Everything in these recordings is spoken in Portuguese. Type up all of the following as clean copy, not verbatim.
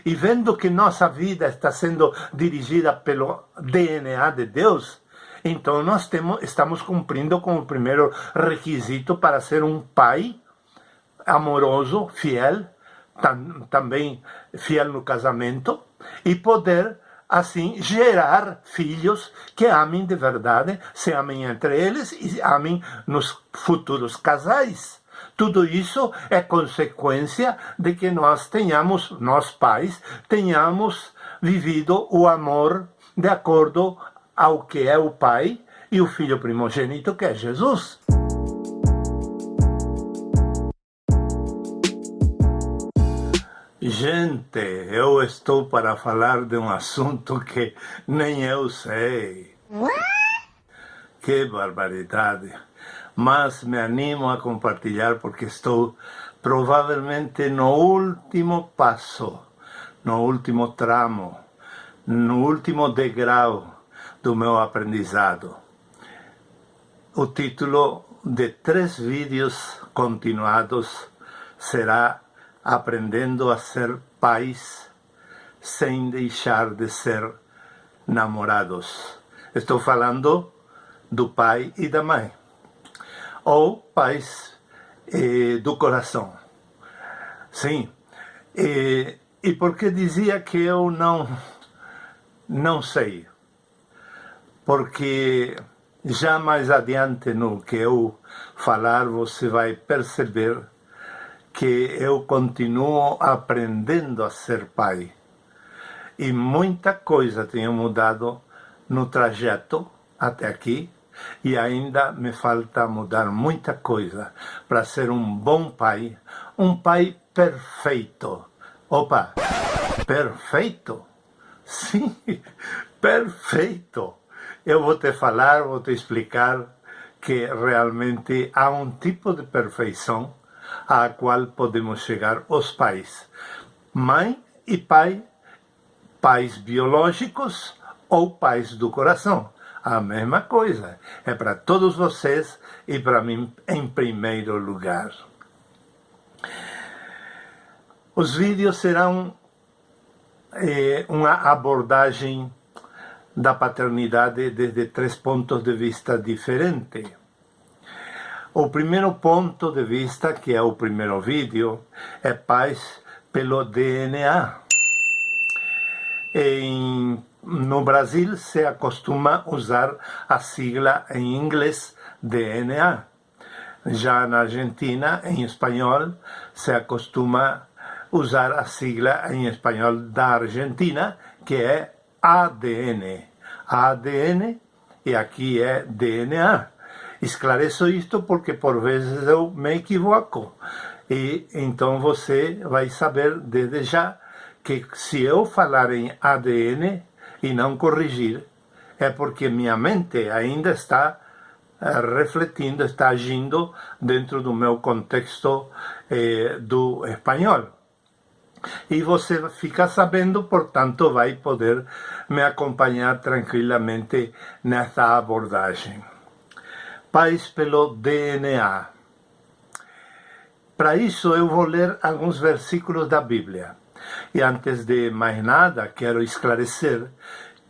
e vendo que nossa vida está sendo dirigida pelo DNA de Deus, então nós estamos cumprindo com o primeiro requisito para ser um pai amoroso, fiel, também fiel no casamento, e poder assim gerar filhos que amem de verdade, se amem entre eles e amem nos futuros casais. Tudo isso é consequência de que nós pais, tenhamos vivido o amor de acordo ao que é o pai e o filho primogênito, que é Jesus. Gente, eu estou para falar de um assunto que nem eu sei. Que barbaridade. Mas me animo a compartilhar porque estou provavelmente no último passo, no último tramo, no último degrau do meu aprendizado. O título de 3 vídeos continuados será Aprendendo a ser pais sem deixar de ser namorados. Estou falando do pai e da mãe, ou pais do coração. Sim, e porque dizia que eu não sei, porque já mais adiante no que eu falar você vai perceber que eu continuo aprendendo a ser pai. E muita coisa tem mudado no trajeto até aqui, e ainda me falta mudar muita coisa para ser um bom pai, um pai perfeito. Opa, perfeito? Sim, perfeito. Eu vou te falar, vou te explicar que realmente há um tipo de perfeição à qual podemos chegar os pais. Mãe e pai, pais biológicos ou pais do coração. A mesma coisa. É para todos vocês e para mim em primeiro lugar. Os vídeos serão uma abordagem da paternidade desde 3 pontos de vista diferentes. O primeiro ponto de vista, que é o primeiro vídeo, é pais pelo DNA. No Brasil se acostuma usar a sigla em inglês DNA. Já na Argentina, em espanhol, se acostuma usar a sigla em espanhol da Argentina, que é ADN. ADN e aqui é DNA. Esclareço isto porque por vezes eu me equivoco. E então você vai saber desde já que se eu falar em ADN e não corrigir, é porque minha mente ainda está refletindo, está agindo dentro do meu contexto do espanhol. E você fica sabendo, portanto, vai poder me acompanhar tranquilamente nessa abordagem. Pais pelo DNA. Para isso eu vou ler alguns versículos da Bíblia. E antes de mais nada, quero esclarecer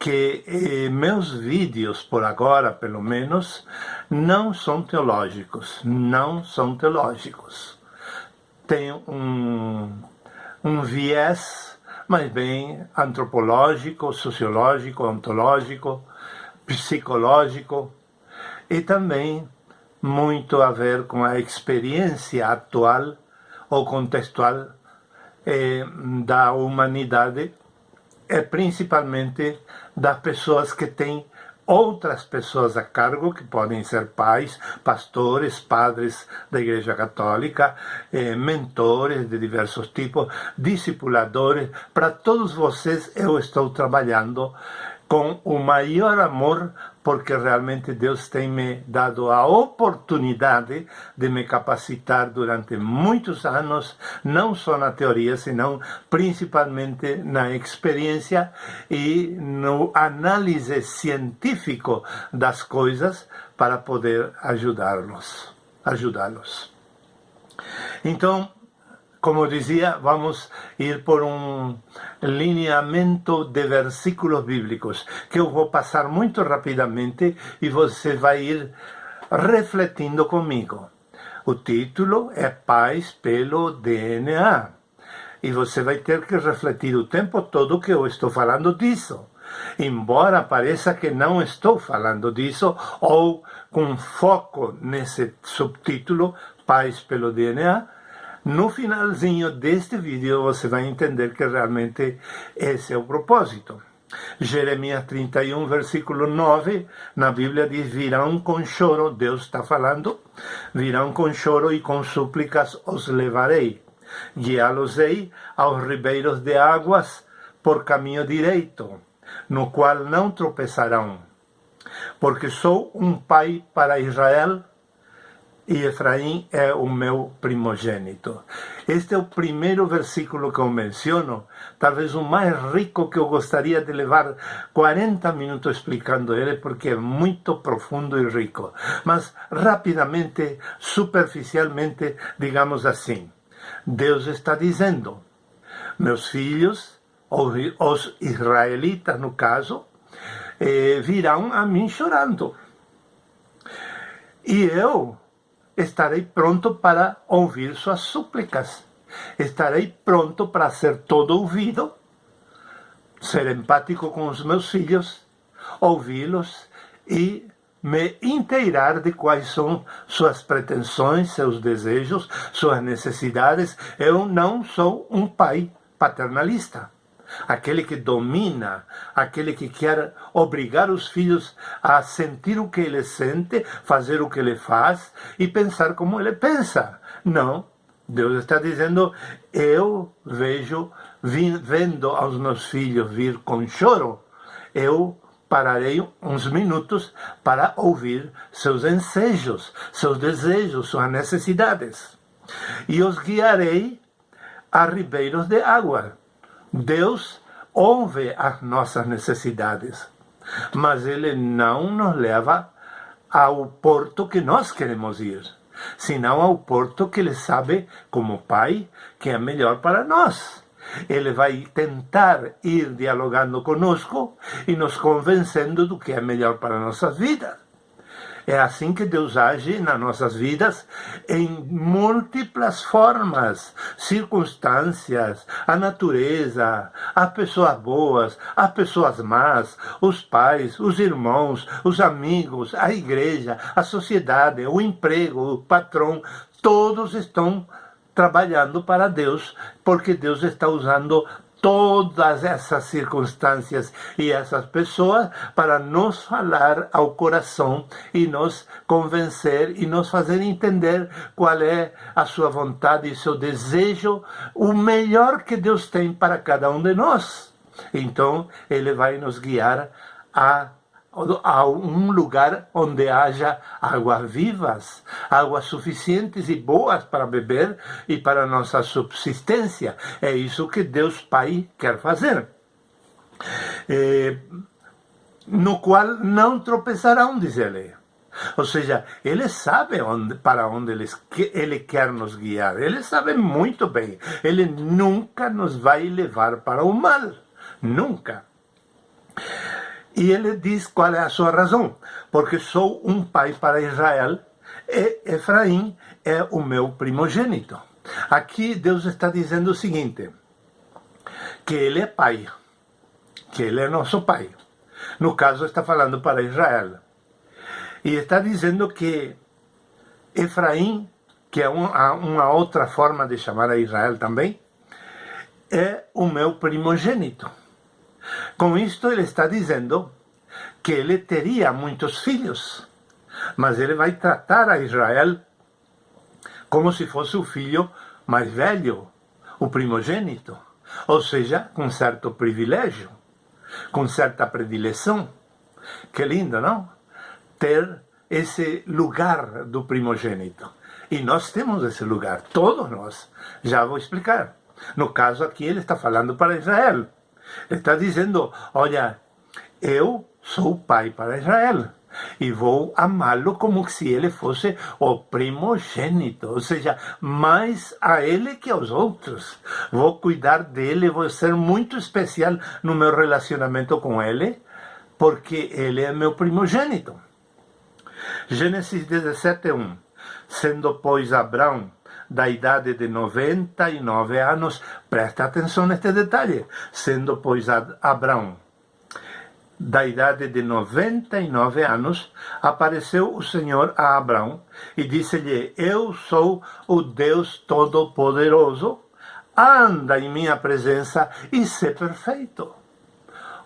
que meus vídeos, por agora pelo menos, não são teológicos. Não são teológicos. Tem um viés, mas bem antropológico, sociológico, ontológico, psicológico, e também muito a ver com a experiência atual ou contextual da humanidade, principalmente das pessoas que têm outras pessoas a cargo, que podem ser pais, pastores, padres da Igreja Católica, mentores de diversos tipos, discipuladores. Para todos vocês eu estou trabalhando com o maior amor, porque realmente Deus tem me dado a oportunidade de me capacitar durante muitos anos, não só na teoria, senão principalmente na experiência e no análise científico das coisas para poder ajudá-los. Então, como dizia, vamos ir por um lineamento de versículos bíblicos, que eu vou passar muito rapidamente e você vai ir refletindo comigo. O título é Pais pelo DNA. E você vai ter que refletir o tempo todo que eu estou falando disso. Embora pareça que não estou falando disso, ou com foco nesse subtítulo, Pais pelo DNA, no finalzinho deste vídeo você vai entender que realmente esse é o propósito. Jeremias 31, versículo 9, na Bíblia diz, virão com choro, Deus está falando, virão com choro e com súplicas os levarei. Guiá-los-ei aos ribeiros de águas por caminho direito, no qual não tropeçarão. Porque sou um pai para Israel e Efraim é o meu primogênito. Este é o primeiro versículo que eu menciono, talvez o mais rico, que eu gostaria de levar 40 minutos explicando ele, porque é muito profundo e rico. Mas rapidamente, superficialmente, digamos assim, Deus está dizendo, meus filhos, os israelitas no caso, virão a mim chorando. E eu estarei pronto para ouvir suas súplicas. Estarei pronto para ser todo ouvido, ser empático com os meus filhos, ouvi-los e me inteirar de quais são suas pretensões, seus desejos, suas necessidades. Eu não sou um pai paternalista. Aquele que domina, aquele que quer obrigar os filhos a sentir o que ele sente, fazer o que ele faz e pensar como ele pensa. Não, Deus está dizendo, eu vendo aos meus filhos vir com choro, eu pararei uns minutos para ouvir seus ensejos, seus desejos, suas necessidades. E os guiarei a ribeiros de água. Deus ouve as nossas necessidades, mas Ele não nos leva ao porto que nós queremos ir, senão ao porto que Ele sabe, como Pai, que é melhor para nós. Ele vai tentar ir dialogando conosco e nos convencendo do que é melhor para nossas vidas. É assim que Deus age nas nossas vidas, em múltiplas formas, circunstâncias, a natureza, as pessoas boas, as pessoas más, os pais, os irmãos, os amigos, a igreja, a sociedade, o emprego, o patrão, todos estão trabalhando para Deus, porque Deus está usando todas essas circunstâncias e essas pessoas para nos falar ao coração e nos convencer e nos fazer entender qual é a sua vontade e seu desejo, o melhor que Deus tem para cada um de nós. Então, Ele vai nos guiar a um lugar onde haja águas vivas, águas suficientes e boas para beber e para nossa subsistência. É isso que Deus Pai quer fazer. No qual não tropeçarão, diz Ele. Ou seja, Ele sabe para onde Ele quer nos guiar. Ele sabe muito bem. Ele nunca nos vai levar para o mal. Nunca. E ele diz qual é a sua razão. Porque sou um pai para Israel e Efraim é o meu primogênito. Aqui Deus está dizendo o seguinte, que Ele é pai, que Ele é nosso pai. No caso está falando para Israel. E está dizendo que Efraim, que é uma outra forma de chamar a Israel também, é o meu primogênito. Com isto ele está dizendo que ele teria muitos filhos, mas ele vai tratar a Israel como se fosse o filho mais velho, o primogênito, ou seja, com certo privilégio, com certa predileção. Que lindo, não? Ter esse lugar do primogênito. E nós temos esse lugar, todos nós. Já vou explicar. No caso aqui ele está falando para Israel. Ele está dizendo, olha, eu sou pai para Israel, e vou amá-lo como se ele fosse o primogênito, ou seja, mais a ele que aos outros. Vou cuidar dele, vou ser muito especial no meu relacionamento com ele, porque ele é meu primogênito. Gênesis 17:1. Sendo, pois, Abrão da idade de 99 anos, presta atenção neste detalhe, sendo, pois, Abrão da idade de 99 anos, apareceu o Senhor a Abrão e disse-lhe: eu sou o Deus Todo-Poderoso, anda em minha presença e sê perfeito.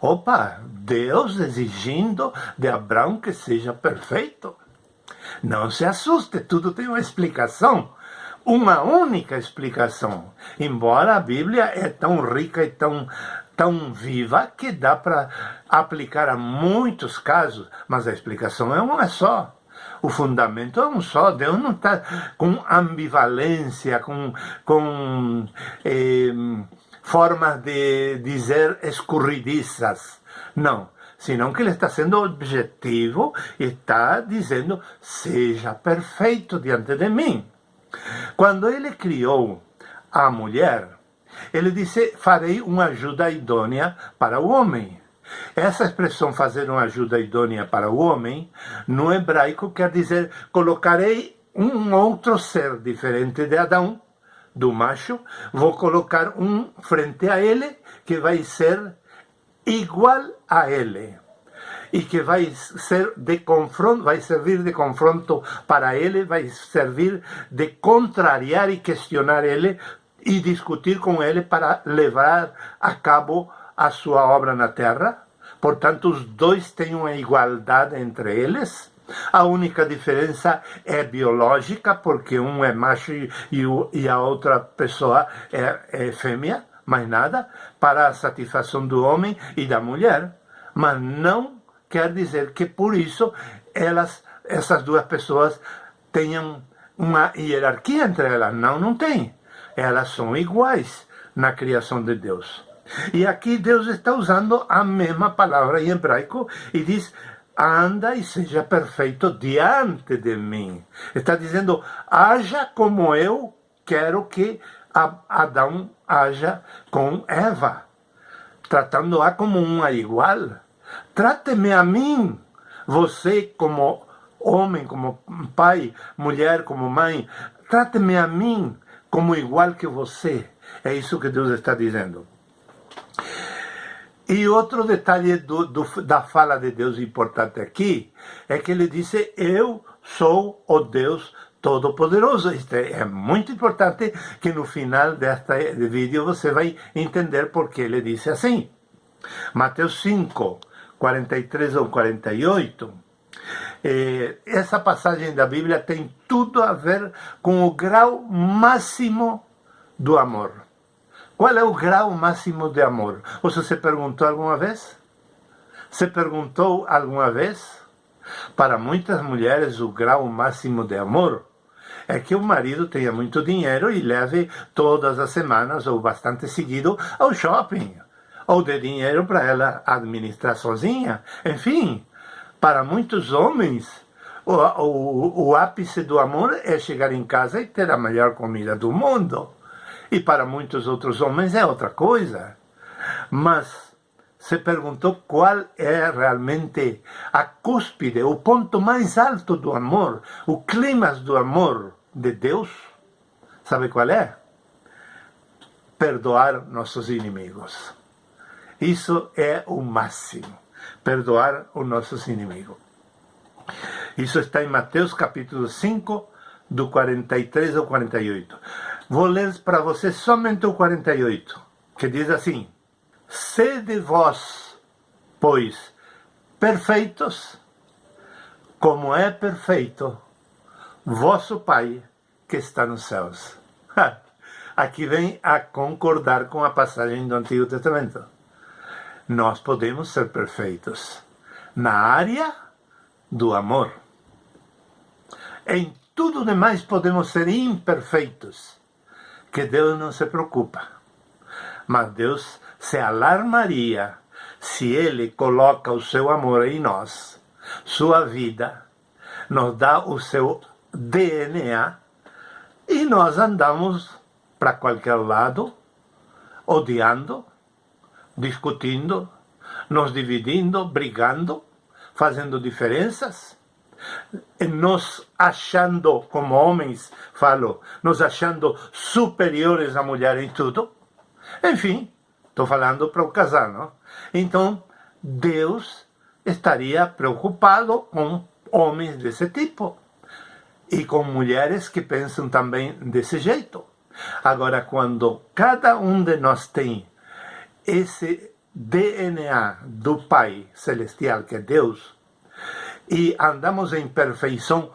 Opa, Deus exigindo de Abrão que seja perfeito. Não se assuste, tudo tem uma explicação. Uma única explicação. Embora a Bíblia é tão rica e tão viva que dá para aplicar a muitos casos, mas a explicação é uma só. O fundamento é um só. Deus não está com ambivalência, com formas de dizer escorridiças. Não. Senão que ele está sendo objetivo e está dizendo: seja perfeito diante de mim. Quando ele criou a mulher, ele disse: farei uma ajuda idônea para o homem. Essa expressão, fazer uma ajuda idônea para o homem, no hebraico quer dizer: colocarei um outro ser diferente de Adão, do macho, vou colocar um frente a ele que vai ser igual a ele, e que vai ser de confronto, vai servir de confronto para ele, vai servir de contrariar e questionar ele e discutir com ele para levar a cabo a sua obra na terra. Portanto, os dois têm uma igualdade entre eles. A única diferença é biológica, porque um é macho e a outra pessoa é fêmea, mais nada, para a satisfação do homem e da mulher. Mas não quer dizer que por isso essas duas pessoas tenham uma hierarquia entre elas. Não tem. Elas são iguais na criação de Deus. E aqui Deus está usando a mesma palavra em hebraico e diz: anda e seja perfeito diante de mim. Está dizendo: haja como eu quero que Adão haja com Eva, tratando-a como uma igual. Trate-me a mim, você como homem, como pai, mulher, como mãe, trate-me a mim como igual que você. É isso que Deus está dizendo. E outro detalhe da fala de Deus importante aqui é que ele disse: eu sou o Deus Todo-Poderoso. Isto é muito importante, que no final deste vídeo você vai entender por que ele disse assim. Mateus 5, 43 ou 48, essa passagem da Bíblia tem tudo a ver com o grau máximo do amor. Qual é o grau máximo de amor? Você se perguntou alguma vez? Se perguntou alguma vez? Para muitas mulheres, o grau máximo de amor é que o marido tenha muito dinheiro e leve todas as semanas ou bastante seguido ao shopping, ou dê dinheiro para ela administrar sozinha. Enfim, para muitos homens, o ápice do amor é chegar em casa e ter a melhor comida do mundo. E para muitos outros homens é outra coisa. Mas se perguntou qual é realmente a cúspide, o ponto mais alto do amor, o clímax do amor de Deus? Sabe qual é? Perdoar nossos inimigos. Isso é o máximo. Perdoar os nossos inimigos. Isso está em Mateus capítulo 5, do 43 ao 48. Vou ler para você somente o 48, que diz assim: sede vós, pois, perfeitos, como é perfeito vosso Pai que está nos céus. Aqui vem a concordar com a passagem do Antigo Testamento. Nós podemos ser perfeitos na área do amor. Em tudo demais podemos ser imperfeitos, que Deus não se preocupa. Mas Deus se alarmaria se Ele coloca o seu amor em nós, sua vida, nos dá o seu DNA e nós andamos para qualquer lado, odiando, discutindo, nos dividindo, brigando, fazendo diferenças, nos achando, como homens falo, nos achando superiores à mulher em tudo. Enfim, estou falando para o casal, não? Então, Deus estaria preocupado com homens desse tipo e com mulheres que pensam também desse jeito. Agora, quando cada um de nós tem esse DNA do Pai Celestial, que é Deus, e andamos em perfeição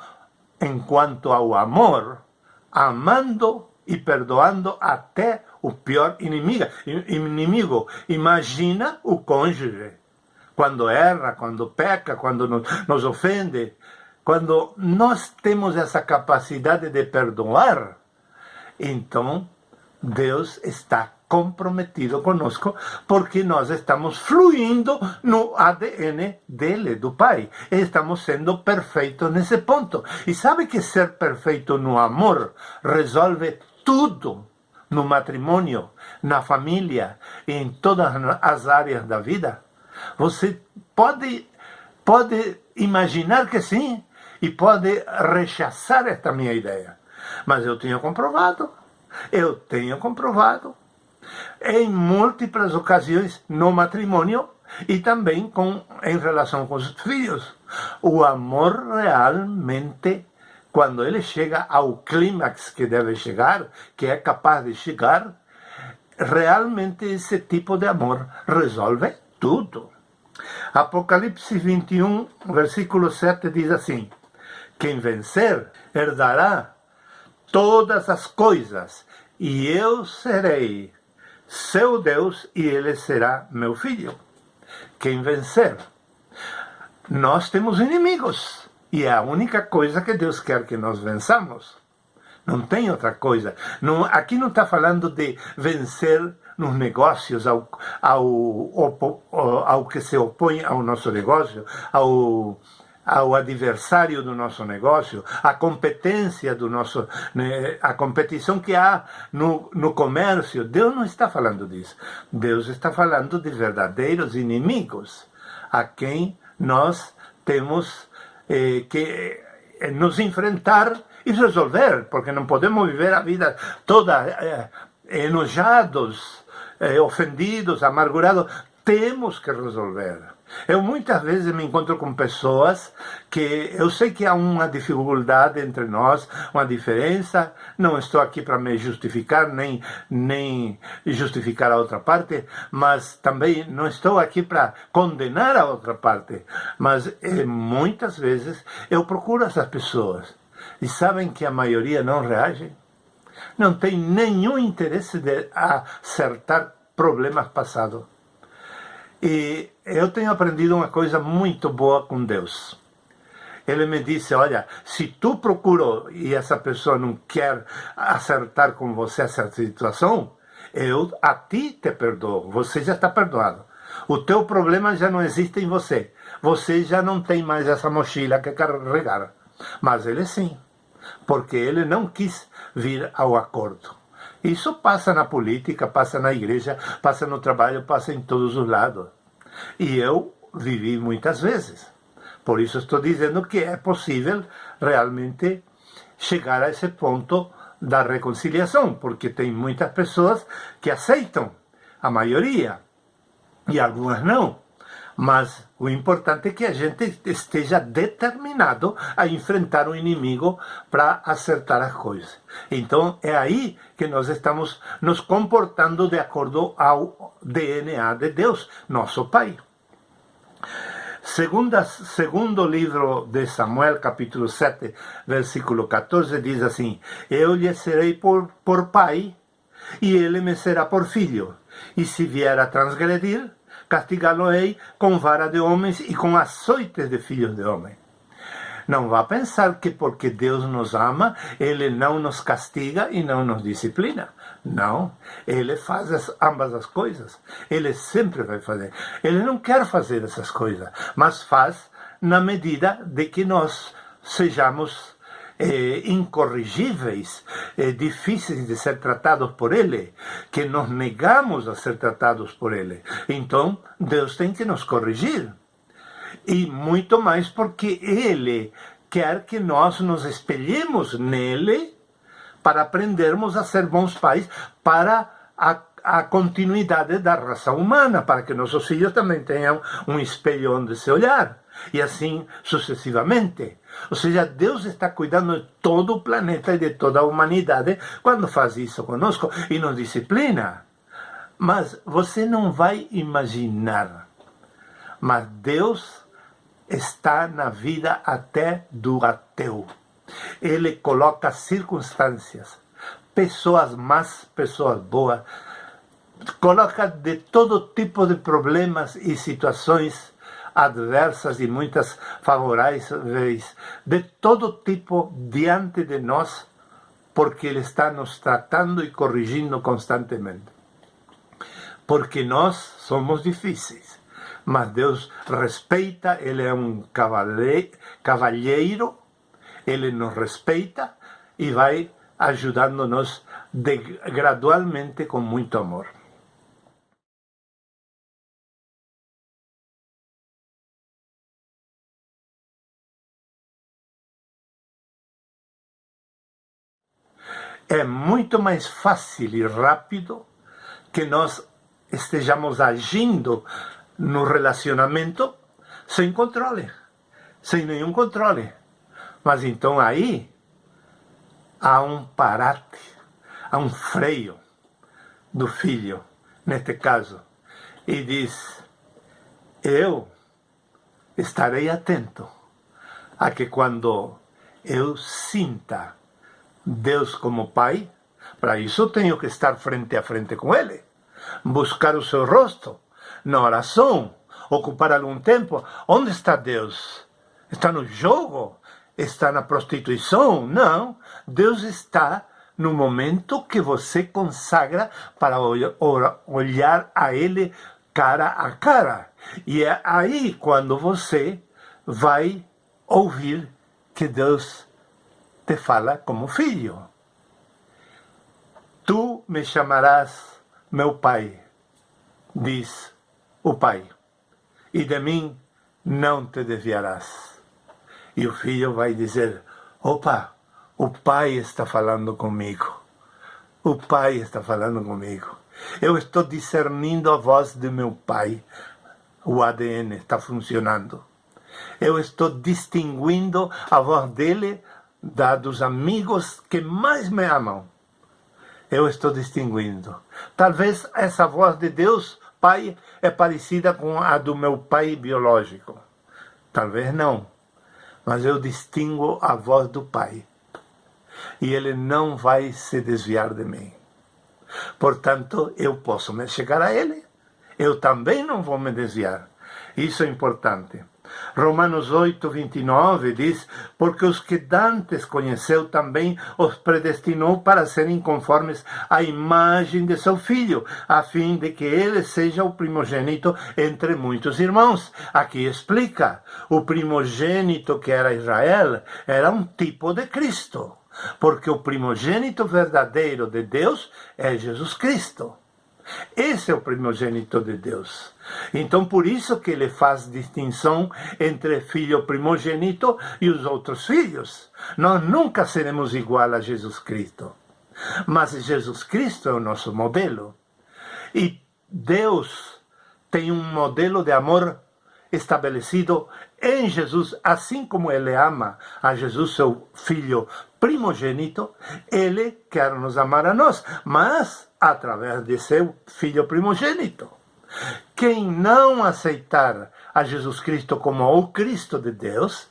enquanto ao amor, amando e perdoando até o pior inimigo. Imagina o cônjuge, quando erra, quando peca, quando nos ofende. Quando nós temos essa capacidade de perdoar, então Deus está comprometido conosco, porque nós estamos fluindo no ADN dele, do Pai. E estamos sendo perfeitos nesse ponto. E sabe que ser perfeito no amor resolve tudo no matrimônio, na família e em todas as áreas da vida? Você pode imaginar que sim, e pode rechaçar esta minha ideia. Mas eu tenho comprovado em múltiplas ocasiões no matrimônio e também em relação com os filhos. O amor realmente, quando ele chega ao clímax que deve chegar, que é capaz de chegar, realmente esse tipo de amor resolve tudo. Apocalipse 21, versículo 7 diz assim: quem vencer herdará todas as coisas, e eu serei seu Deus e ele será meu filho. Quem vencer. Nós temos inimigos, e é a única coisa que Deus quer que nós vençamos. Não tem outra coisa. Não, aqui não está falando de vencer nos negócios, ao que se opõe ao nosso negócio, ao adversário do nosso negócio, a competência do nosso, a competição que há no comércio. Deus não está falando disso. Deus está falando de verdadeiros inimigos, a quem nós temos que nos enfrentar e resolver, porque não podemos viver a vida toda enojados, ofendidos, amargurados. Temos que resolver. Eu muitas vezes me encontro com pessoas que eu sei que há uma dificuldade entre nós, uma diferença. Não estou aqui para me justificar, nem justificar a outra parte, mas também não estou aqui para condenar a outra parte. Mas muitas vezes eu procuro essas pessoas e sabem que a maioria não reage. Não tem nenhum interesse de acertar problemas passados. E eu tenho aprendido uma coisa muito boa com Deus. Ele me disse: olha, se tu procura e essa pessoa não quer acertar com você essa situação, eu a ti te perdoo. Você já está perdoado. O teu problema já não existe em você. Você já não tem mais essa mochila que carregar. Mas ele sim, porque ele não quis vir ao acordo. Isso passa na política, passa na igreja, passa no trabalho, passa em todos os lados. E eu vivi muitas vezes. Por isso estou dizendo que é possível realmente chegar a esse ponto da reconciliação, porque tem muitas pessoas que aceitam, a maioria, e algumas não. Mas o importante é que a gente esteja determinado a enfrentar o inimigo para acertar as coisas. Então é aí que nós estamos nos comportando de acordo ao DNA de Deus, nosso Pai. Segundo livro de Samuel, capítulo 7, versículo 14, diz assim: eu lhe serei por pai, e ele me será por filho. E se vier a transgredir, castigá-lo-ei com vara de homens e com açoites de filhos de homem. Não vá pensar que porque Deus nos ama, Ele não nos castiga e não nos disciplina. Não, Ele faz ambas as coisas. Ele sempre vai fazer. Ele não quer fazer essas coisas, mas faz na medida de que nós sejamos incorrigíveis, difíceis de ser tratados por Ele, que nos negamos a ser tratados por Ele. Então, Deus tem que nos corrigir. E muito mais porque Ele quer que nós nos espelhemos nele para aprendermos a ser bons pais para a continuidade da raça humana, para que nossos filhos também tenham um espelho onde se olhar. E assim sucessivamente. Ou seja, Deus está cuidando de todo o planeta e de toda a humanidade quando faz isso conosco e nos disciplina. Mas você não vai imaginar. Mas Deus está na vida até do ateu. Ele coloca circunstâncias, pessoas más, pessoas boas, coloca de todo tipo de problemas e situações adversas e muitas favoráveis, de todo tipo diante de nós, porque Ele está nos tratando e corrigindo constantemente. Porque nós somos difíceis, mas Deus respeita, Ele é um cavalheiro, Ele nos respeita e vai ajudando-nos gradualmente com muito amor. É muito mais fácil e rápido que nós estejamos agindo no relacionamento sem controle, sem nenhum controle. Mas então aí há um parate, há um freio do filho, neste caso, e diz: eu estarei atento a que quando eu sinta Deus como Pai, para isso eu tenho que estar frente a frente com Ele, buscar o seu rosto, na oração, ocupar algum tempo. Onde está Deus? Está no jogo? Está na prostituição? Não, Deus está no momento que você consagra para olhar a Ele cara a cara. E é aí quando você vai ouvir que Deus te fala como filho. Tu me chamarás meu pai, diz o pai, e de mim não te desviarás. E o filho vai dizer: opa, o pai está falando comigo. O pai está falando comigo. Eu estou discernindo a voz de meu pai. O ADN está funcionando. Eu estou distinguindo a voz dele dos amigos que mais me amam. Eu estou distinguindo. Talvez essa voz de Deus, Pai, é parecida com a do meu pai biológico. Talvez não. Mas eu distingo a voz do Pai. E Ele não vai se desviar de mim. Portanto, eu posso me chegar a Ele. Eu também não vou me desviar. Isso é importante. Romanos 8, 29 diz: porque os que dantes conheceu também os predestinou para serem conformes à imagem de seu Filho, a fim de que ele seja o primogênito entre muitos irmãos. Aqui explica, o primogênito que era Israel era um tipo de Cristo, porque o primogênito verdadeiro de Deus é Jesus Cristo. Esse é o primogênito de Deus. Então, por isso que ele faz distinção entre filho primogênito e os outros filhos. Nós nunca seremos igual a Jesus Cristo. Mas Jesus Cristo é o nosso modelo. E Deus tem um modelo de amor estabelecido em Jesus, assim como Ele ama a Jesus, seu Filho primogênito, Ele quer nos amar a nós, mas através de seu Filho primogênito. Quem não aceitar a Jesus Cristo como o Cristo de Deus,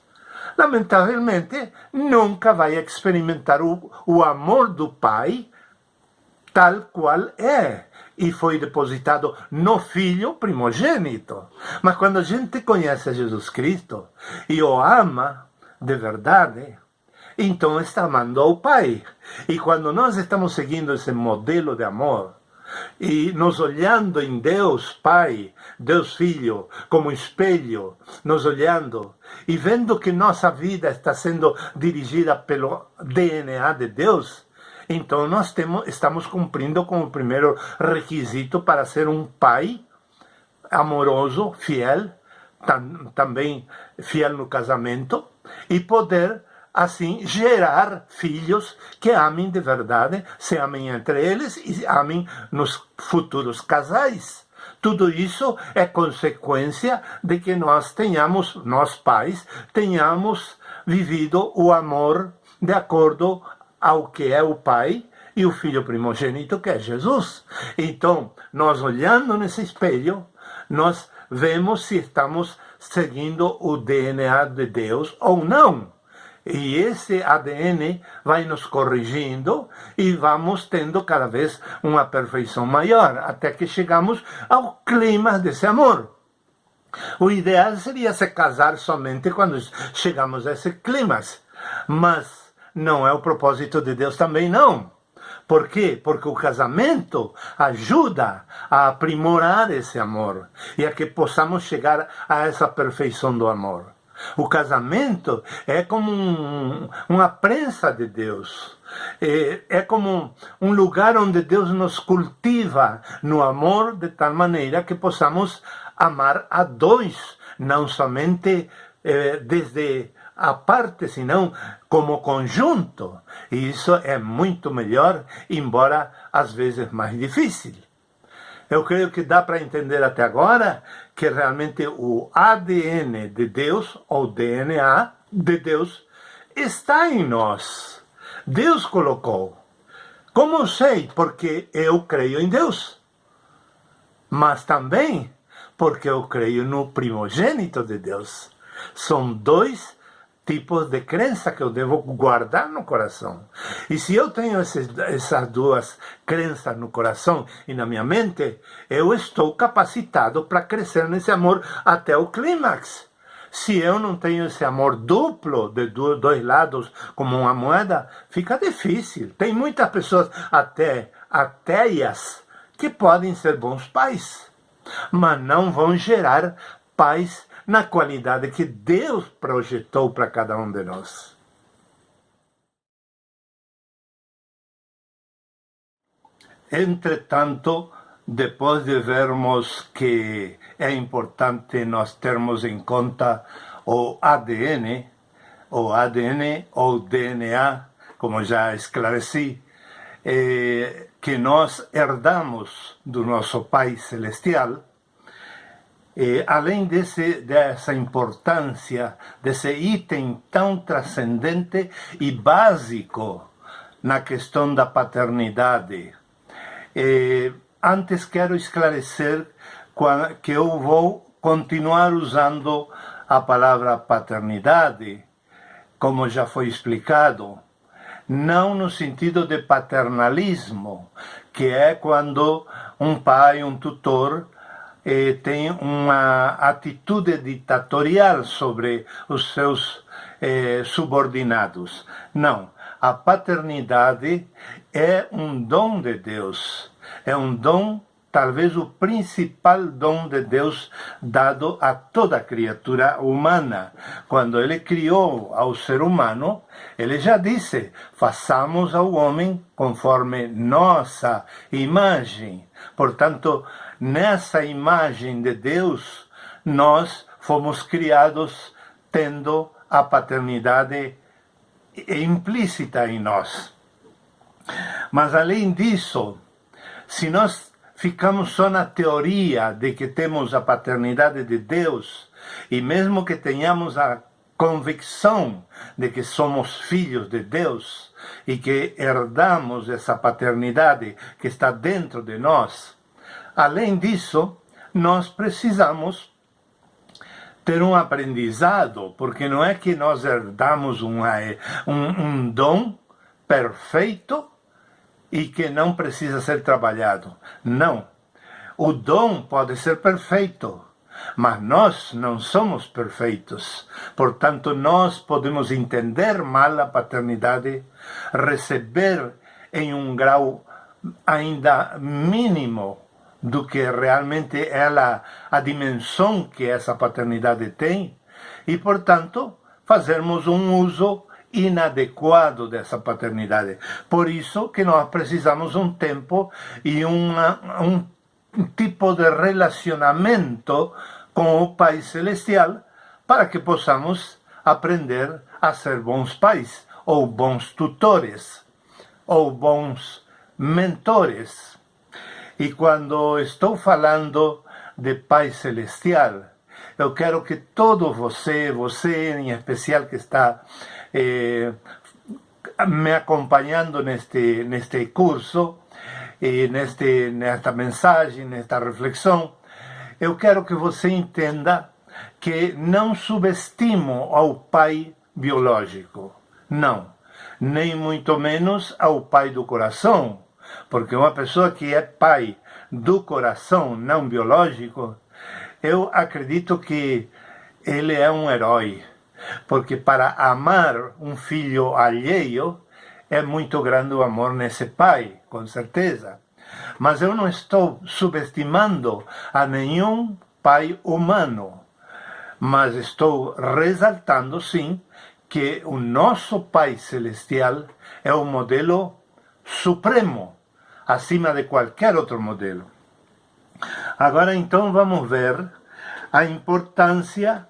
lamentavelmente, nunca vai experimentar o amor do Pai tal qual é, e foi depositado no Filho primogênito. Mas quando a gente conhece Jesus Cristo e o ama de verdade, então está amando ao Pai. E quando nós estamos seguindo esse modelo de amor, e nos olhando em Deus Pai, Deus Filho, como espelho, nos olhando e vendo que nossa vida está sendo dirigida pelo DNA de Deus, então nós estamos cumprindo com o primeiro requisito para ser um pai amoroso, fiel, também fiel no casamento, e poder assim gerar filhos que amem de verdade, se amem entre eles e amem nos futuros casais. Tudo isso é consequência de que nós pais, tenhamos vivido o amor de acordo ao que é o Pai e o Filho primogênito, que é Jesus. Então, nós olhando nesse espelho, nós vemos se estamos seguindo o DNA de Deus ou não. E esse ADN vai nos corrigindo e vamos tendo cada vez uma perfeição maior, até que chegamos ao clima desse amor. O ideal seria se casar somente quando chegamos a esse clima, mas não é o propósito de Deus também, não. Por quê? Porque o casamento ajuda a aprimorar esse amor e a que possamos chegar a essa perfeição do amor. O casamento é como uma prensa de Deus. É como um lugar onde Deus nos cultiva no amor de tal maneira que possamos amar a dois, não somente desde a parte, senão como conjunto. E isso é muito melhor, embora às vezes mais difícil. Eu creio que dá para entender até agora que realmente o ADN de Deus, ou DNA de Deus, está em nós. Deus colocou. Como eu sei? Porque eu creio em Deus. Mas também porque eu creio no primogênito de Deus. São dois tipos de crença que eu devo guardar no coração. E se eu tenho essas duas crenças no coração e na minha mente, eu estou capacitado para crescer nesse amor até o clímax. Se eu não tenho esse amor duplo de dois lados, como uma moeda, fica difícil. Tem muitas pessoas, até ateias, que podem ser bons pais, mas não vão gerar pais na qualidade que Deus projetou para cada um de nós. Entretanto, depois de vermos que é importante nós termos em conta o ADN ou DNA, como já esclareci, que nós herdamos do nosso Pai Celestial, além dessa importância, desse item tão transcendente e básico na questão da paternidade, antes quero esclarecer que eu vou continuar usando a palavra paternidade, como já foi explicado, não no sentido de paternalismo, que é quando um pai, um tutor, tem uma atitude ditatorial sobre os seus subordinados. Não, a paternidade é um dom de Deus, é um dom, talvez o principal dom de Deus dado a toda criatura humana. Quando ele criou ao ser humano, ele já disse, façamos ao homem conforme nossa imagem. Portanto, nessa imagem de Deus, nós fomos criados tendo a paternidade implícita em nós. Mas, além disso, se nós ficamos só na teoria de que temos a paternidade de Deus, e mesmo que tenhamos a convicção de que somos filhos de Deus e que herdamos essa paternidade que está dentro de nós, além disso, nós precisamos ter um aprendizado, porque não é que nós herdamos um dom perfeito e que não precisa ser trabalhado. Não. O dom pode ser perfeito, mas nós não somos perfeitos. Portanto, nós podemos entender mal a paternidade, receber em um grau ainda mínimo do que realmente é a dimensão que essa paternidade tem, e, portanto, fazermos um uso inadequado dessa paternidade. Por isso que nós precisamos um tempo e um tipo de relacionamento com o Pai Celestial para que possamos aprender a ser bons pais, ou bons tutores, ou bons mentores. E quando estou falando de Pai Celestial, eu quero que todo você em especial que está me acompanhando neste curso, nesta mensagem, nesta reflexão, eu quero que você entenda que não subestimo ao pai biológico, não, nem muito menos ao pai do coração, porque uma pessoa que é pai do coração, não biológico, eu acredito que ele é um herói, porque para amar um filho alheio é muito grande o amor nesse pai, com certeza. Mas eu não estou subestimando a nenhum pai humano, mas estou ressaltando, sim, que o nosso Pai Celestial é o modelo supremo, acima de qualquer outro modelo. Agora, então, vamos ver a importância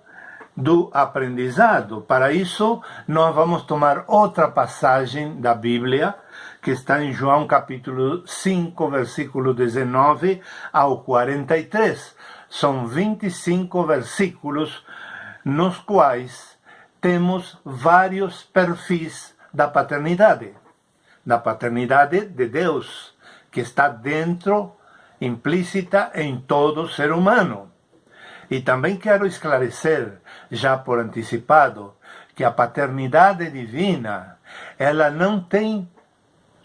do aprendizado. Para isso, nós vamos tomar outra passagem da Bíblia, que está em João capítulo 5, versículo 19 ao 43. São 25 versículos nos quais temos vários perfis da paternidade de Deus, que está dentro, implícita em todo ser humano. E também quero esclarecer, já por anticipado, que a paternidade divina, ela não tem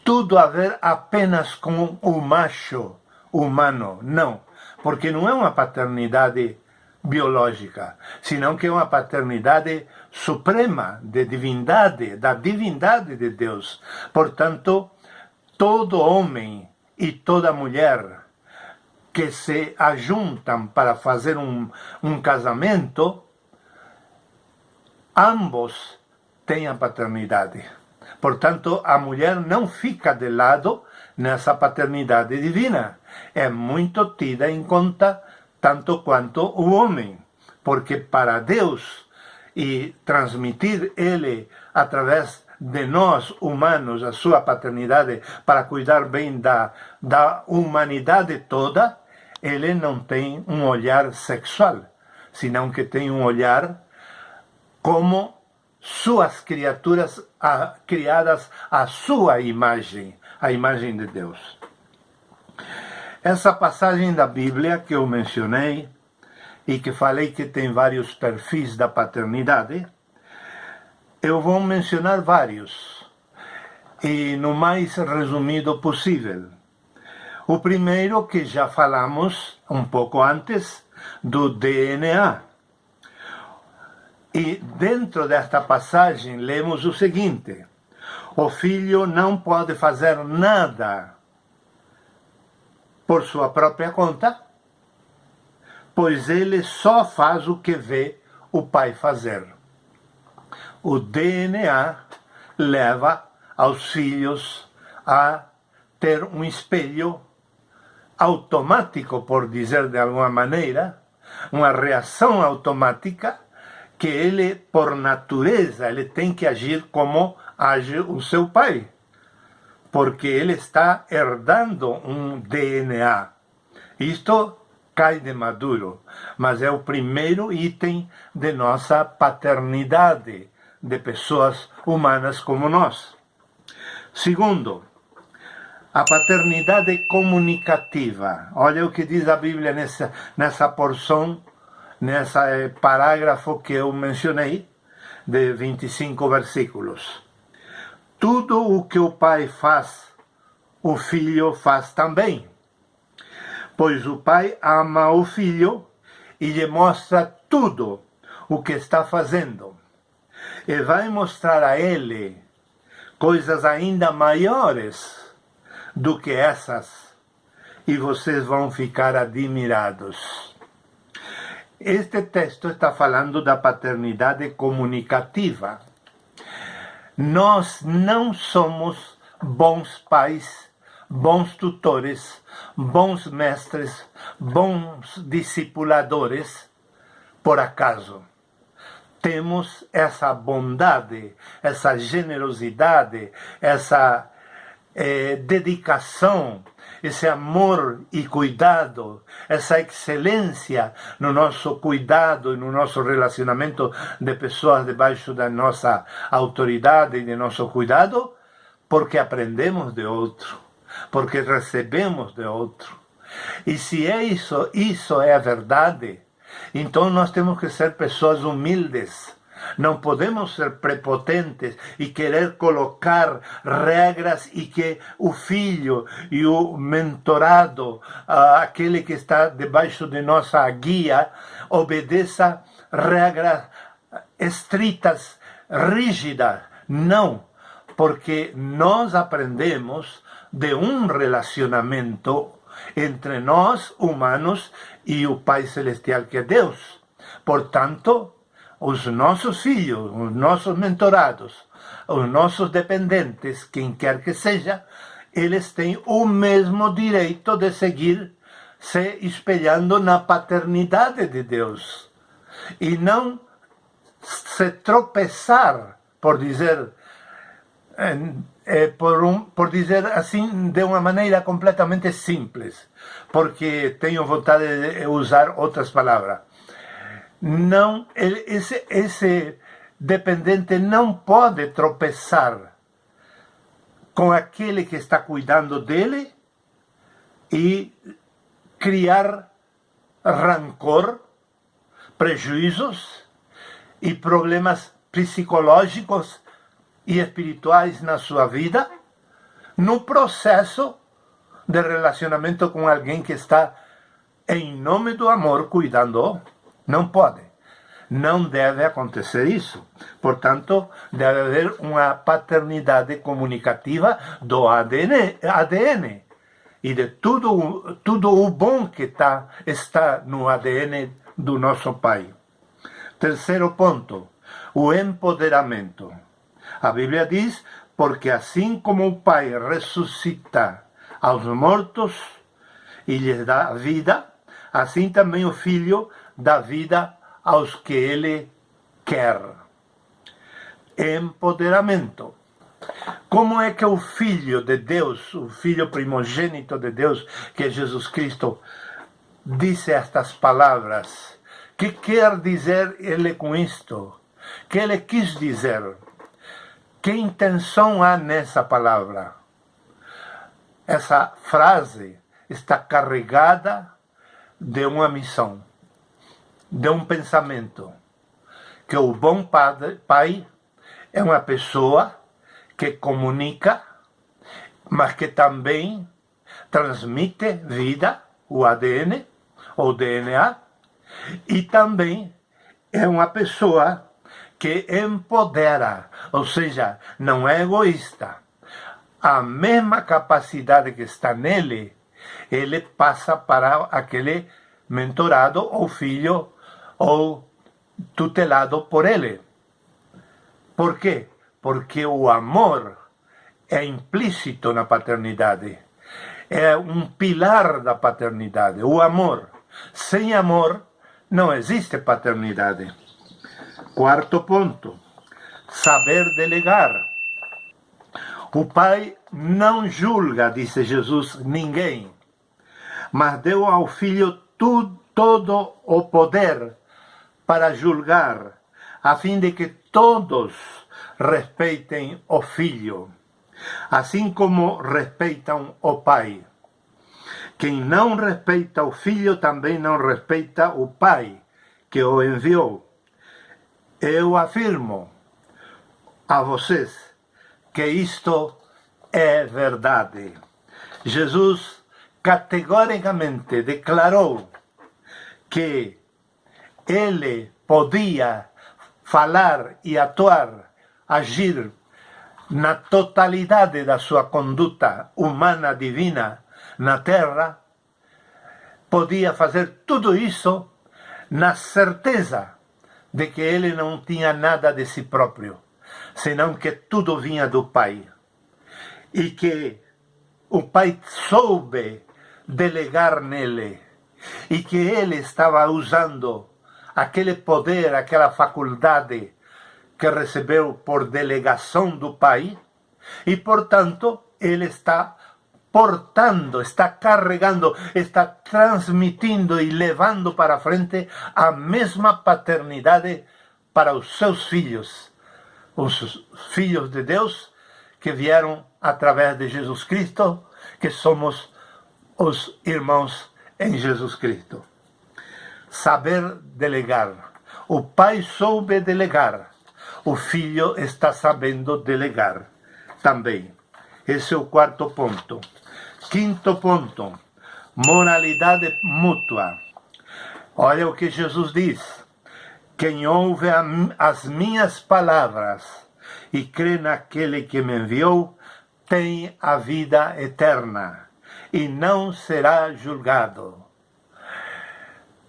tudo a ver apenas com o macho humano, não. Porque não é uma paternidade biológica, senão que é uma paternidade suprema de divindade, da divindade de Deus. Portanto, todo homem e toda mulher que se ajuntam para fazer um casamento, ambos têm a paternidade. Portanto, a mulher não fica de lado nessa paternidade divina. É muito tida em conta tanto quanto o homem, porque para Deus, e transmitir Ele através de nós humanos a sua paternidade para cuidar bem da humanidade toda, Ele não tem um olhar sexual, senão que tem um olhar como suas criaturas criadas à sua imagem, a imagem de Deus. Essa passagem da Bíblia que eu mencionei e que falei que tem vários perfis da paternidade, eu vou mencionar vários, e no mais resumido possível. O primeiro, que já falamos um pouco antes, do DNA. E dentro desta passagem lemos o seguinte: o filho não pode fazer nada por sua própria conta, pois ele só faz o que vê o pai fazer. O DNA leva aos filhos a ter um espelho automático, por dizer de alguma maneira, uma reação automática, que ele, por natureza, ele tem que agir como age o seu pai, porque ele está herdando um DNA. Isto cai de maduro, mas é o primeiro item de nossa paternidade, de pessoas humanas como nós. Segundo, a paternidade comunicativa. Olha o que diz a Bíblia nessa porção, nesse parágrafo que eu mencionei, de 25 versículos. Tudo o que o pai faz, o filho faz também. Pois o pai ama o filho e lhe mostra tudo o que está fazendo. E vai mostrar a ele coisas ainda maiores do que essas, e vocês vão ficar admirados. Este texto está falando da paternidade comunicativa. Nós não somos bons pais, bons tutores, bons mestres, bons discipuladores por acaso. Temos essa bondade, essa generosidade, essa dedicação, esse amor e cuidado, essa excelência no nosso cuidado e no nosso relacionamento de pessoas debaixo da nossa autoridade e de nosso cuidado, porque aprendemos de outro, porque recebemos de outro. E se é isso é a verdade, então nós temos que ser pessoas humildes. Não podemos ser prepotentes e querer colocar regras e que o filho e o mentorado, aquele que está debaixo de nossa guia, obedeça regras estritas, rígidas. Não, porque nós aprendemos de um relacionamento entre nós, humanos, e o Pai Celestial que é Deus. Portanto, os nossos filhos, os nossos mentorados, os nossos dependentes, quem quer que seja, eles têm o mesmo direito de seguir se espelhando na paternidade de Deus. E não se tropeçar, por dizer assim de uma maneira completamente simples, porque tenho vontade de usar outras palavras. Não, esse dependente não pode tropeçar com aquele que está cuidando dele e criar rancor, prejuízos e problemas psicológicos e espirituais na sua vida, no processo de relacionamento com alguém que está, em nome do amor, cuidando. Não pode. Não deve acontecer isso. Portanto, deve haver uma paternidade comunicativa do ADN e de tudo o bom que está no ADN do nosso Pai. Terceiro ponto, o empoderamento. A Bíblia diz, porque assim como o Pai ressuscita aos mortos e lhes dá vida, assim também o Filho dá vida aos que Ele quer. Empoderamento. Como é que o Filho de Deus, o Filho primogênito de Deus, que é Jesus Cristo, disse estas palavras? Que quer dizer Ele com isto? Que Ele quis dizer? Que intenção há nessa palavra? Essa frase está carregada de uma missão, de um pensamento, que o bom pai é uma pessoa que comunica, mas que também transmite vida, o ADN, ou DNA, e também é uma pessoa que empodera, ou seja, não é egoísta. A mesma capacidade que está nele, ele passa para aquele mentorado ou filho ou tutelado por ele. Por quê? Porque o amor é implícito na paternidade. É um pilar da paternidade, o amor. Sem amor não existe paternidade. Quarto ponto, saber delegar. O Pai não julga, disse Jesus, ninguém, mas deu ao Filho todo o poder para julgar, a fim de que todos respeitem o Filho, assim como respeitam o Pai. Quem não respeita o Filho também não respeita o Pai que o enviou. Eu afirmo a vocês que isto é verdade. Jesus categoricamente declarou que ele podia falar e atuar, agir na totalidade da sua conduta humana divina na terra, podia fazer tudo isso na certeza de que ele não tinha nada de si próprio, senão que tudo vinha do Pai. E que o Pai soube delegar nele, e que ele estava usando aquele poder, aquela faculdade que recebeu por delegação do Pai, e portanto ele está portando, está carregando, está transmitindo e levando para frente a mesma paternidade para os seus filhos, os filhos de Deus que vieram através de Jesus Cristo, que somos os irmãos em Jesus Cristo. Saber delegar. O Pai soube delegar. O Filho está sabendo delegar também. Esse é o quarto ponto. Quinto ponto. Moralidade mútua. Olha o que Jesus diz. Quem ouve as minhas palavras e crê naquele que me enviou, tem a vida eterna e não será julgado.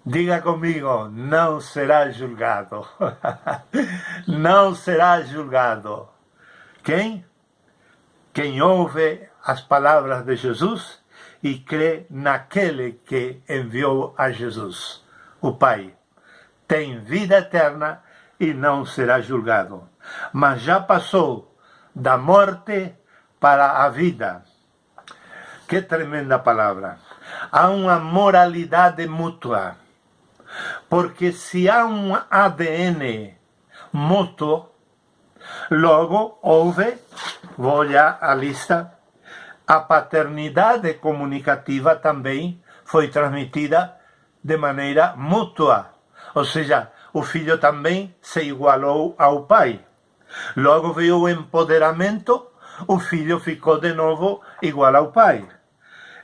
Diga comigo, não será julgado. Não será julgado. Quem? Quem ouve as palavras de Jesus e crê naquele que enviou a Jesus, o Pai. Tem vida eterna e não será julgado. Mas já passou da morte para a vida. Que tremenda palavra. Há uma moralidade mútua. Porque se há um ADN mútuo, logo houve, vou olhar a lista, a paternidade comunicativa também foi transmitida de maneira mútua. Ou seja, o filho também se igualou ao pai. Logo veio o empoderamento, o filho ficou de novo igual ao pai.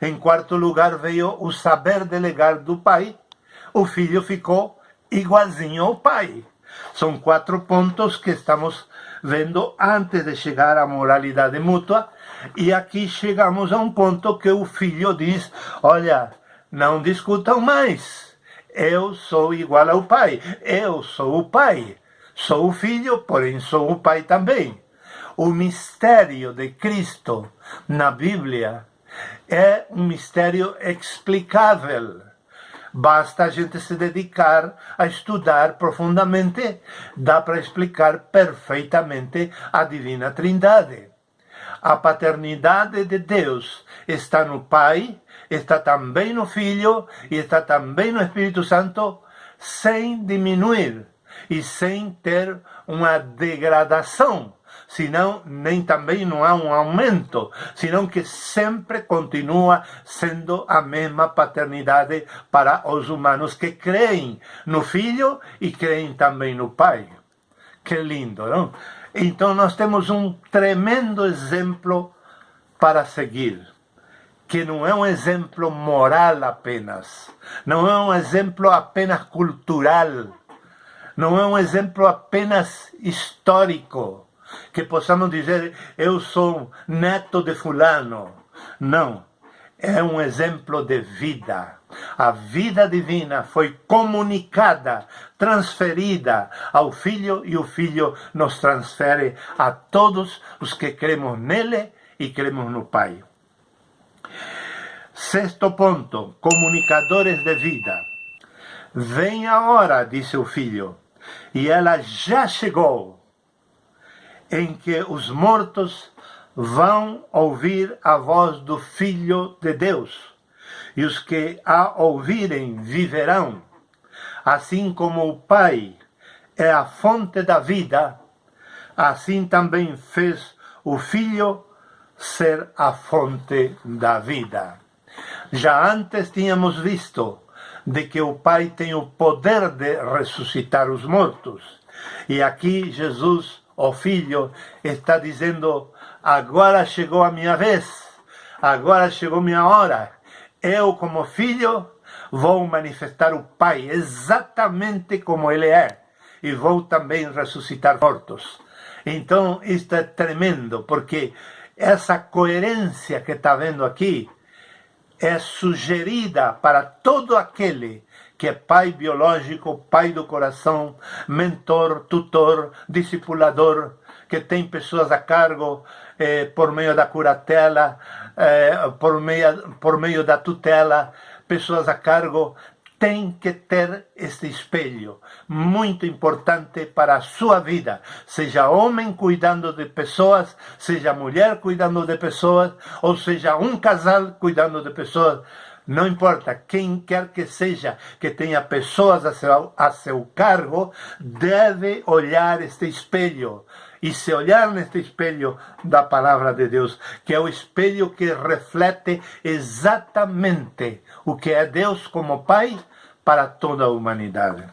Em quarto lugar veio o saber delegar do pai, o filho ficou igualzinho ao pai. São 4 pontos que estamos vendo antes de chegar à moralidade mútua. E aqui chegamos a um ponto que o filho diz, olha, não discutam mais. Eu sou igual ao pai. Eu sou o pai. Sou o filho, porém sou o pai também. O mistério de Cristo na Bíblia é um mistério explicável. Basta a gente se dedicar a estudar profundamente. Dá para explicar perfeitamente a Divina Trindade. A paternidade de Deus está no Pai, está também no Filho e está também no Espírito Santo, sem diminuir e sem ter uma degradação. Senão, nem também não há um aumento, senão que sempre continua sendo a mesma paternidade para os humanos que creem no Filho e creem também no Pai. Que lindo, não? Então nós temos um tremendo exemplo para seguir, que não é um exemplo moral apenas, não é um exemplo apenas cultural, não é um exemplo apenas histórico, que possamos dizer, eu sou neto de fulano. Não, é um exemplo de vida. A vida divina foi comunicada, transferida ao Filho, e o Filho nos transfere a todos os que cremos nele e cremos no Pai. Sexto ponto, comunicadores de vida. Vem a hora, disse o Filho, e ela já chegou, em que os mortos vão ouvir a voz do Filho de Deus, e os que a ouvirem viverão. Assim como o Pai é a fonte da vida, assim também fez o Filho ser a fonte da vida. Já antes tínhamos visto de que o Pai tem o poder de ressuscitar os mortos. E aqui Jesus, o Filho, está dizendo, agora chegou a minha vez, agora chegou minha hora. Eu, como Filho, vou manifestar o Pai exatamente como Ele é. E vou também ressuscitar mortos. Então, isto é tremendo, porque essa coerência que está vendo aqui é sugerida para todo aquele que é pai biológico, pai do coração, mentor, tutor, discipulador, que tem pessoas a cargo por meio da curatela, por meio da tutela, pessoas a cargo, tem que ter este espelho, muito importante para a sua vida, seja homem cuidando de pessoas, seja mulher cuidando de pessoas, ou seja um casal cuidando de pessoas, não importa, quem quer que seja que tenha pessoas a seu cargo, deve olhar este espelho. E se olhar neste espelho da palavra de Deus, que é o espelho que reflete exatamente o que é Deus como Pai para toda a humanidade.